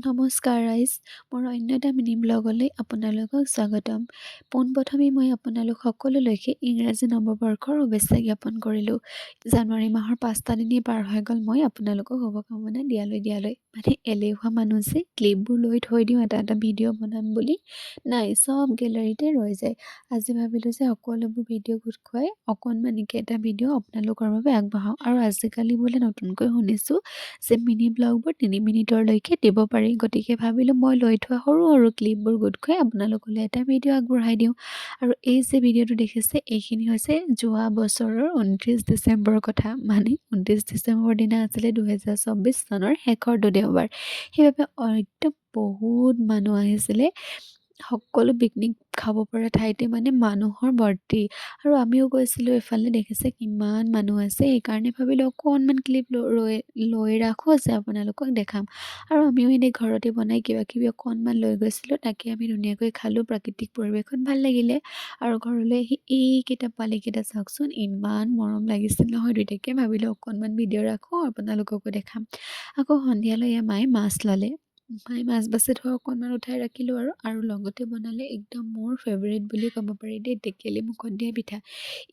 নমস্কাৰ ৰাইজ, মোৰ অন্য এটা মিনি ব্লগলৈ আপোনালোকক স্বাগতম। পোনপ্ৰথমে মই আপোনালোক সকলোলৈকে ইংৰাজী নৱবৰ্ষৰ শুভেচ্ছা জ্ঞাপন কৰিলোঁ। জানুৱাৰী মাহৰ 5টা দিনেই পাৰ হৈ গ'ল মই আপোনালোকক শুভকামনা দিয়ালৈ। মানে এলেহুৱা মানুহ যে ক্লিপবোৰ লৈ থৈ দিওঁ এটা ভিডিঅ' বনাম বুলি, নাই চব গেলাৰীতে ৰৈ যায়। আজি ভাবিলোঁ যে সকলোবোৰ ভিডিঅ' গোট খুৱাই অকণমানিকে এটা ভিডিঅ' আপোনালোকৰ বাবে আগবঢ়াওঁ। আৰু আজিকালি বোলে নতুনকৈ শুনিছোঁ যে মিনি ব্লগবোৰ 3 মিনিটৰলৈকে দিব পাৰি। গতিকে ভাবিলোঁ মই লৈ থোৱা সৰু ক্লিপবোৰ গোট খুৱাই আপোনালোকলৈ এটা ভিডিঅ' আগবঢ়াই দিওঁ। আৰু এই যে ভিডিঅ'টো দেখিছে এইখিনি হৈছে যোৱা বছৰৰ 29 ডিচেম্বৰৰ কথা। মানে 29 ডিচেম্বৰ দিনা আছিলে 2024 চনৰ শেষৰটো দেওবাৰ। সেইবাবে একদম বহুত মানুহ আহিছিলে। সকলো পিকনিক খাব পৰা ঠাইতে মানে মানুহৰ ভৰ্তি। আৰু আমিও গৈছিলোঁ, এইফালে দেখিছে কিমান মানুহ আছে। সেইকাৰণে ভাবিলোঁ অকণমান ক্লিপ লৈ ৰাখোঁ যে আপোনালোকক দেখাম। আৰু আমিও এনেই ঘৰতে বনাই কিবাকিবি অকণমান লৈ গৈছিলোঁ, তাকে আমি ধুনীয়াকৈ খালোঁ। প্ৰাকৃতিক পৰিৱেশত ভাল লাগিলে। আৰু ঘৰলৈ আহি এইকেইটা পোৱালিকেইটা চাওকচোন, ইমান মৰম লাগিছিল নহয় দুইটাকে। ভাবিলোঁ অকণমান ভিডিঅ' ৰাখোঁ আপোনালোককো দেখাম। আকৌ সন্ধিয়ালৈ মায়ে মাছ ল'লে। মায়ে মাছ বাছি থোৱা অকণমান উঠাই ৰাখিলোঁ আৰু লগতে বনালে একদম মোৰ ফেভৰেট বুলি ক'ব পাৰি দেই, টেকেলি মুখত দিয়া পিঠা।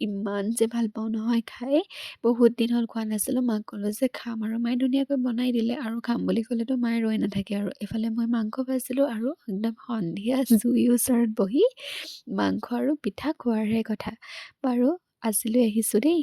ইমান যে ভাল পাওঁ নহয় খাই, বহুত দিন হ'ল খোৱা নাছিলোঁ। মাক ক'লোঁ যে খাম, আৰু মায়ে ধুনীয়াকৈ বনাই দিলে। আৰু খাম বুলি ক'লেতো মায়ে ৰৈ নাথাকে আৰু। এফালে মই মাংস ভাজিছিলোঁ আৰু একদম সন্ধিয়া জুইৰ ওচৰত বহি মাংস আৰু পিঠা খোৱাৰহে কথা। বাৰু আজিলৈ আহিছোঁ দেই।